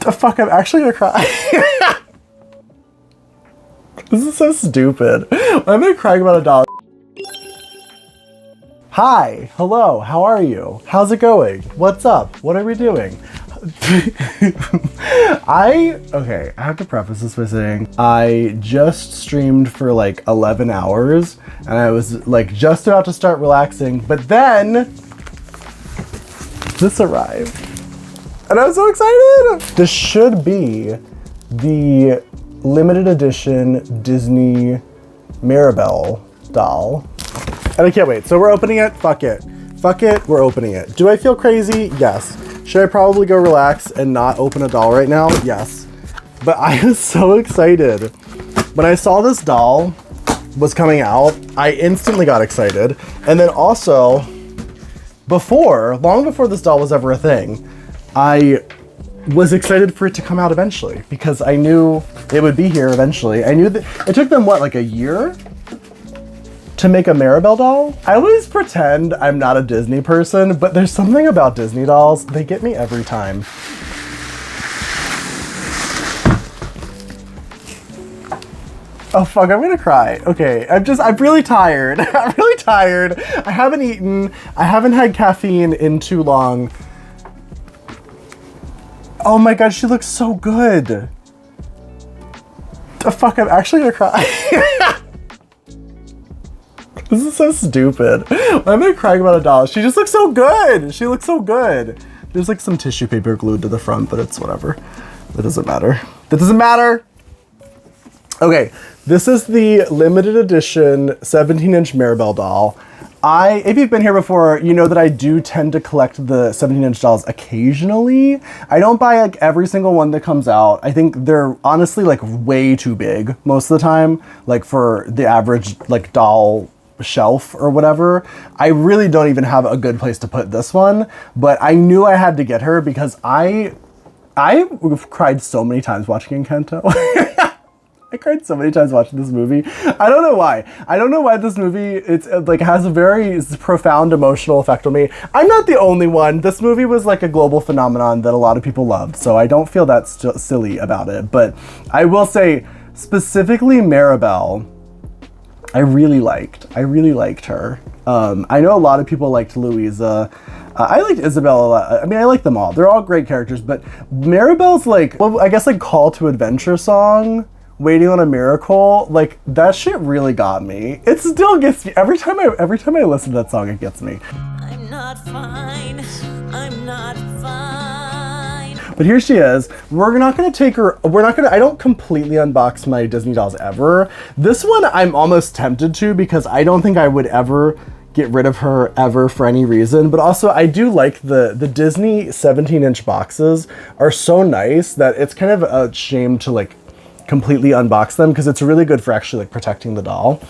The fuck, I'm actually gonna cry. This is so stupid. Why am I crying about a doll? Hi, hello, how are you? How's it going? What's up? What are we doing? I have to preface this by saying I just streamed for like 11 hours and I was like just about to start relaxing, but then this arrived and I was so excited. This should be the limited edition Disney Maribel doll. And I can't wait. So we're opening it. Fuck it. Fuck it. We're opening it. Do I feel crazy? Yes. Should I probably go relax and not open a doll right now? Yes. But I was so excited. When I saw this doll was coming out, I instantly got excited. And then also, long before this doll was ever a thing, I was excited for it to come out eventually because I knew it would be here eventually. I knew that it took them, what, like a year to make a Maribel doll? I always pretend I'm not a Disney person, but there's something about Disney dolls, they get me every time. Oh fuck, I'm gonna cry. Okay, I'm really tired. I'm really tired. I haven't eaten. I haven't had caffeine in too long. Oh my god, she looks so good. The fuck, I'm actually gonna cry. This is so stupid. Why am I crying about a doll? She just looks so good. She looks so good. There's like some tissue paper glued to the front, but it's whatever. That doesn't matter. That doesn't matter. Okay, this is the limited edition 17-inch Maribel doll. If you've been here before, you know that I do tend to collect the 17-inch dolls occasionally. I don't buy like every single one that comes out. I think they're honestly like way too big most of the time, like for the average like doll shelf or whatever. I really don't even have a good place to put this one, but I knew I had to get her because I cried so many times watching Encanto. I cried so many times watching this movie. I don't know why. I don't know why this movie, it's like has a very profound emotional effect on me. I'm not the only one. This movie was like a global phenomenon that a lot of people loved, so I don't feel that silly about it. But I will say, specifically Maribel, I really liked her. I know a lot of people liked Louisa. I liked Isabel a lot. I mean, I like them all. They're all great characters, but Maribel's like, well, I guess like call to adventure song, Waiting on a Miracle, like that shit really got me. It still gets me every time I listen to that song, it gets me. I'm not fine. I'm not fine. But here she is. We're not gonna take her. I don't completely unbox my Disney dolls ever. This one I'm almost tempted to because I don't think I would ever get rid of her ever for any reason. But also I do like the Disney 17-inch boxes are so nice that it's kind of a shame to like completely unbox them because it's really good for actually like protecting the doll.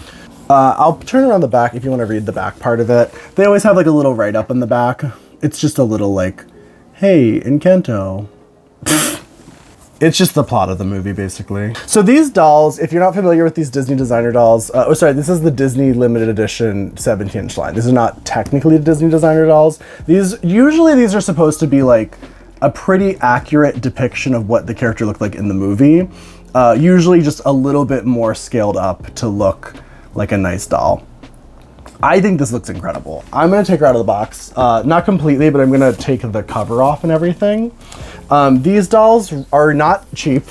I'll turn it on the back if you want to read the back part of it. They always have like a little write-up on the back. It's just a little like, hey, Encanto. It's just the plot of the movie, basically. So these dolls, if you're not familiar with these Disney designer dolls, this is the Disney limited edition 17-inch line. These are not technically Disney designer dolls. Usually these are supposed to be like a pretty accurate depiction of what the character looked like in the movie. Usually just a little bit more scaled up to look like a nice doll. I think this looks incredible. I'm gonna take her out of the box. Not completely, but I'm gonna take the cover off and everything. These dolls are not cheap.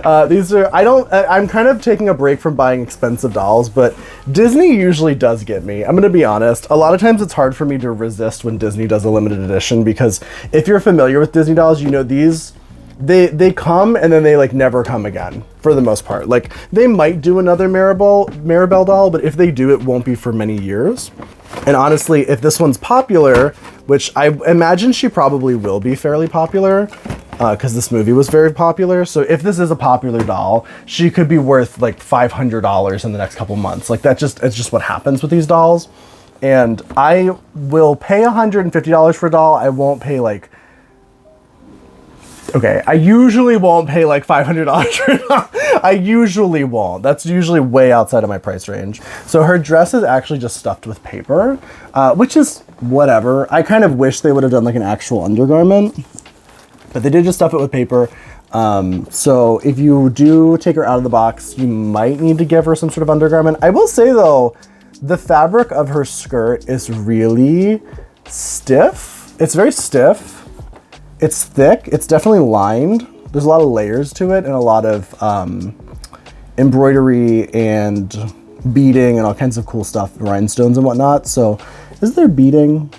I'm kind of taking a break from buying expensive dolls, but Disney usually does get me. I'm gonna be honest. A lot of times it's hard for me to resist when Disney does a limited edition because if you're familiar with Disney dolls, you know these, they come and then they like never come again for the most part. Like they might do another Maribel doll, but if they do, it won't be for many years. And honestly, if this one's popular, which I imagine she probably will be fairly popular, because this movie was very popular. So if this is a popular doll, she could be worth like $500 in the next couple months. Like it's just what happens with these dolls. And I will pay $150 for a doll. I won't pay like, okay, I usually won't pay like $500 for a doll. I usually won't. That's usually way outside of my price range. So her dress is actually just stuffed with paper, which is whatever. I kind of wish they would have done like an actual undergarment. But they did just stuff it with paper. So if you do take her out of the box, you might need to give her some sort of undergarment. I will say though, the fabric of her skirt is really stiff. It's very stiff. It's thick. It's definitely lined. There's a lot of layers to it and a lot of embroidery and beading and all kinds of cool stuff, rhinestones and whatnot. So is there beading?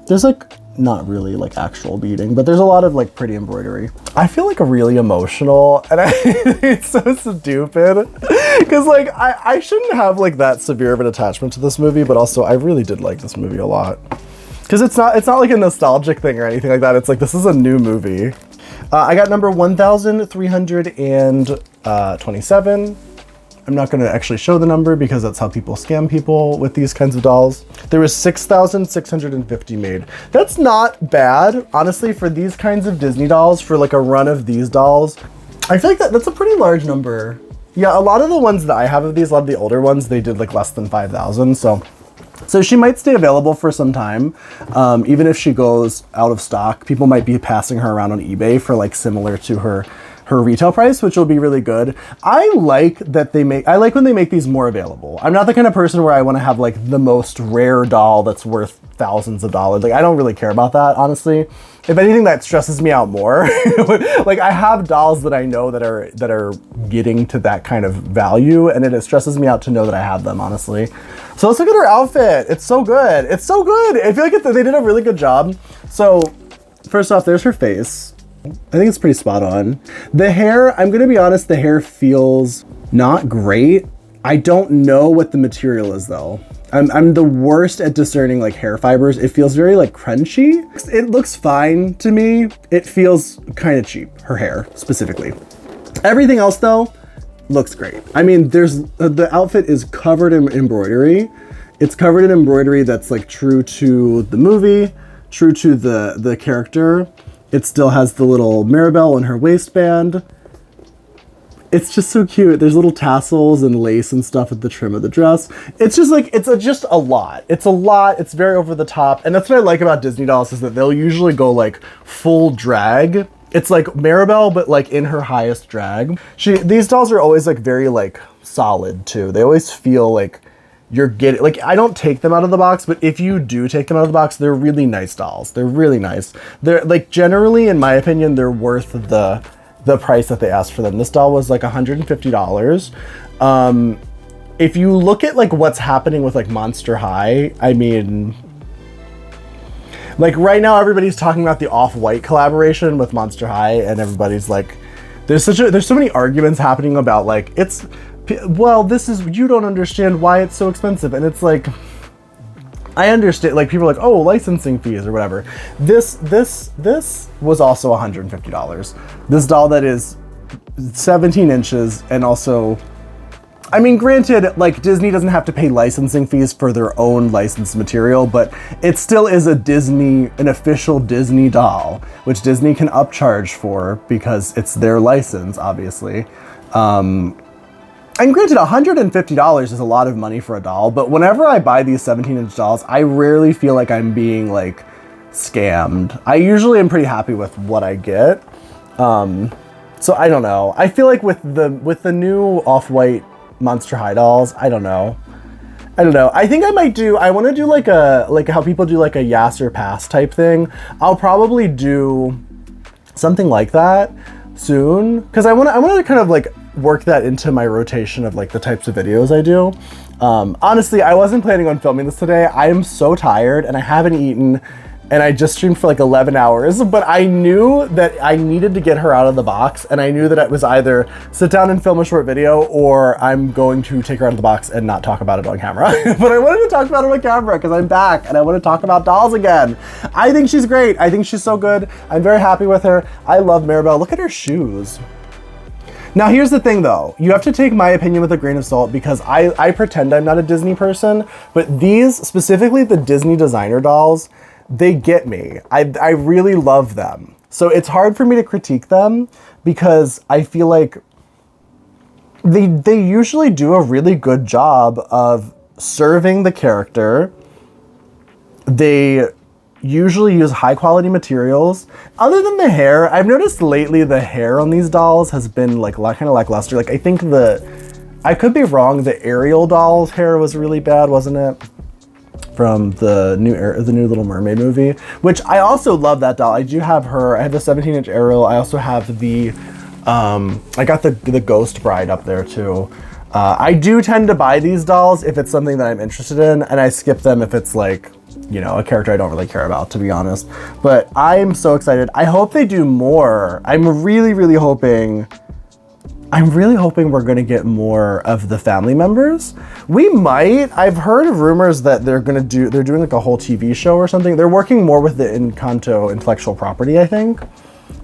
There's like not really like actual beading, but there's a lot of like pretty embroidery. I feel like really emotional and it's so stupid because like I shouldn't have like that severe of an attachment to this movie, but also I really did like this movie a lot because it's not like a nostalgic thing or anything like that. It's like, this is a new movie. I got number 1,327. I'm not gonna actually show the number because that's how people scam people with these kinds of dolls. There was 6,650 made. That's not bad, honestly, for these kinds of Disney dolls, for like a run of these dolls. I feel like that's a pretty large number. Yeah, a lot of the ones that I have of these, a lot of the older ones, they did like less than 5,000, so she might stay available for some time. Even if she goes out of stock, people might be passing her around on eBay for like similar to her retail price, which will be really good. I like when they make these more available. I'm not the kind of person where I want to have like the most rare doll that's worth thousands of dollars. Like, I don't really care about that, honestly. If anything, that stresses me out more. Like, I have dolls that I know that are getting to that kind of value, and it stresses me out to know that I have them, honestly. So let's look at her outfit. It's so good. It's so good. I feel like they did a really good job. So first off, there's her face. I think it's pretty spot on. The hair, I'm gonna be honest, the hair feels not great. I don't know what the material is though. I'm the worst at discerning like hair fibers. It feels very like crunchy. It looks fine to me. It feels kind of cheap, her hair specifically. Everything else though, looks great. I mean, the outfit is covered in embroidery. It's covered in embroidery that's like true to the movie, true to the character. It still has the little Maribel in her waistband. It's just so cute. There's little tassels and lace and stuff at the trim of the dress. It's just like, just a lot. It's a lot. It's very over the top. And that's what I like about Disney dolls, is that they'll usually go like full drag. It's like Maribel, but like in her highest drag. These dolls are always like very like solid too. They always feel like you're getting, like, I don't take them out of the box, but if you do take them out of the box, they're really nice dolls. They're really nice. They're like, generally, in my opinion, they're worth the price that they asked for them. This doll was like $150. If you look at like what's happening with like Monster High, I mean, like right now everybody's talking about the Off-White collaboration with Monster High, and everybody's like, there's so many arguments happening about like, you don't understand why it's so expensive. And it's like, I understand, like people are like, oh, licensing fees or whatever. This was also $150. This doll that is 17 inches and also, I mean, granted, like Disney doesn't have to pay licensing fees for their own licensed material, but it still is an official Disney doll, which Disney can upcharge for because it's their license, obviously. And granted, $150 is a lot of money for a doll, but whenever I buy these 17-inch dolls, I rarely feel like I'm being like scammed. I usually am pretty happy with what I get. So I don't know. I feel like with the new Off-White Monster High dolls, I don't know. I think I want to do like how people do like a yes or pass type thing. I'll probably do something like that soon, because I want to kind of like work that into my rotation of like the types of videos I do. Honestly, I wasn't planning on filming this today. I am so tired and I haven't eaten, and I just streamed for like 11 hours, but I knew that I needed to get her out of the box, and I knew that it was either sit down and film a short video or I'm going to take her out of the box and not talk about it on camera. But I wanted to talk about it on camera because I'm back and I want to talk about dolls again. I think she's great. I think she's so good. I'm very happy with her. I love Maribel. Look at her shoes. Now, here's the thing though. You have to take my opinion with a grain of salt because I pretend I'm not a Disney person, but these, specifically the Disney designer dolls, they get me. I really love them. So it's hard for me to critique them because I feel like they usually do a really good job of serving the character. They usually use high quality materials. Other than the hair, I've noticed lately the hair on these dolls has been like kind of lackluster. Like I think I could be wrong, the Ariel doll's hair was really bad, wasn't it? From the new Little Mermaid movie, which I also love that doll. I do have her. I have the 17-inch Ariel. I also have the, I got the Ghost Bride up there too. I do tend to buy these dolls if it's something that I'm interested in, and I skip them if it's like, you know, a character I don't really care about, to be honest. But I'm so excited. I hope they do more. I'm really hoping we're gonna get more of the family members. We might. I've heard of rumors that they're doing like a whole TV show or something. They're working more with the Encanto intellectual property, I think.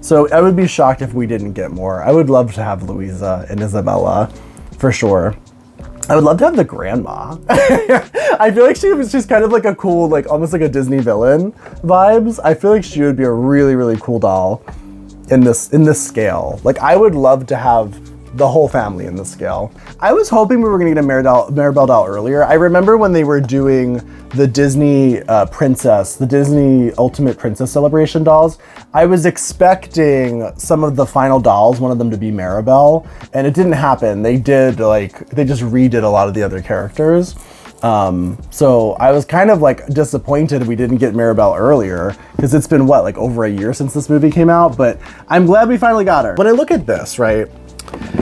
So I would be shocked if we didn't get more. I would love to have Louisa and Isabella, for sure. I would love to have the grandma. I feel like she's kind of like a cool, like almost like a Disney villain vibes. I feel like she would be a really cool doll in this scale. Like I would love to have the whole family in this scale. I was hoping we were gonna get a Maribel doll earlier. I remember when they were doing the Disney the Disney Ultimate Princess Celebration dolls, I was expecting some of the final dolls, one of them to be Maribel, and it didn't happen. They just redid a lot of the other characters. So I was kind of like disappointed we didn't get Maribel earlier, because it's been what, like over a year since this movie came out, but I'm glad we finally got her. When I look at this, right,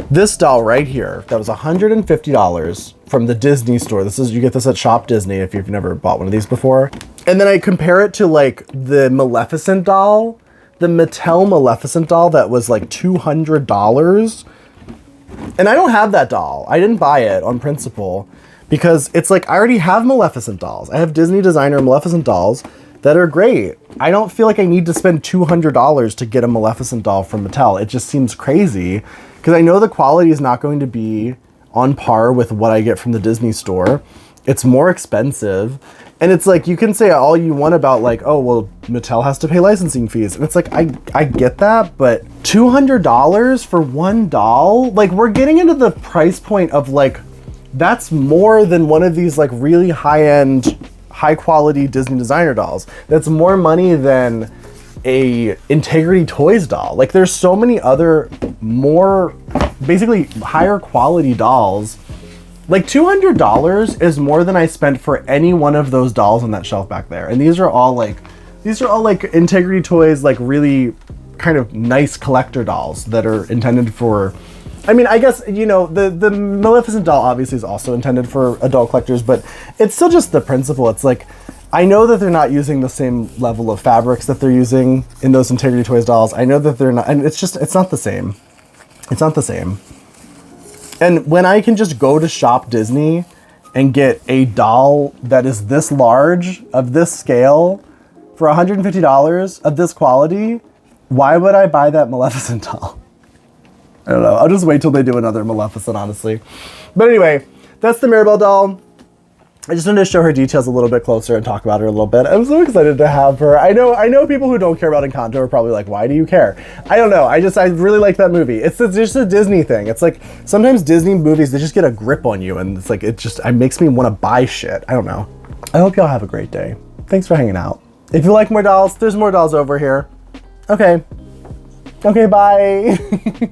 this doll right here, that was $150 from the Disney store. You get this at Shop Disney if you've never bought one of these before. And then I compare it to like the Maleficent doll, the Mattel Maleficent doll that was like $200. And I don't have that doll. I didn't buy it on principle because it's like, I already have Maleficent dolls. I have Disney designer Maleficent dolls that are great. I don't feel like I need to spend $200 to get a Maleficent doll from Mattel. It just seems crazy because I know the quality is not going to be on par with what I get from the Disney store. It's more expensive. And it's like, you can say all you want about like, oh, well, Mattel has to pay licensing fees. And it's like, I get that, but $200 for one doll? Like, we're getting into the price point of like, that's more than one of these like really high-end, high-quality Disney designer dolls. That's more money than a Integrity Toys doll. Like, there's so many other more, basically higher quality dolls. Like $200 is more than I spent for any one of those dolls on that shelf back there. And these are all like Integrity Toys, like really kind of nice collector dolls that are intended for, I mean, I guess, you know, the Maleficent doll obviously is also intended for adult collectors, but it's still just the principle. It's like, I know that they're not using the same level of fabrics that they're using in those Integrity Toys dolls. I know that they're not, and it's not the same. It's not the same. And when I can just go to Shop Disney and get a doll that is this large, of this scale, for $150 of this quality, why would I buy that Maleficent doll? I don't know. I'll just wait till they do another Maleficent, honestly. But anyway, that's the Maribel doll. I just wanted to show her details a little bit closer and talk about her a little bit. I'm so excited to have her. I know people who don't care about Encanto are probably like, why do you care? I don't know. I really like that movie. It's just a Disney thing. It's like, sometimes Disney movies, they just get a grip on you, and it's like, it makes me want to buy shit. I don't know. I hope y'all have a great day. Thanks for hanging out. If you like more dolls, there's more dolls over here. Okay. Okay, bye.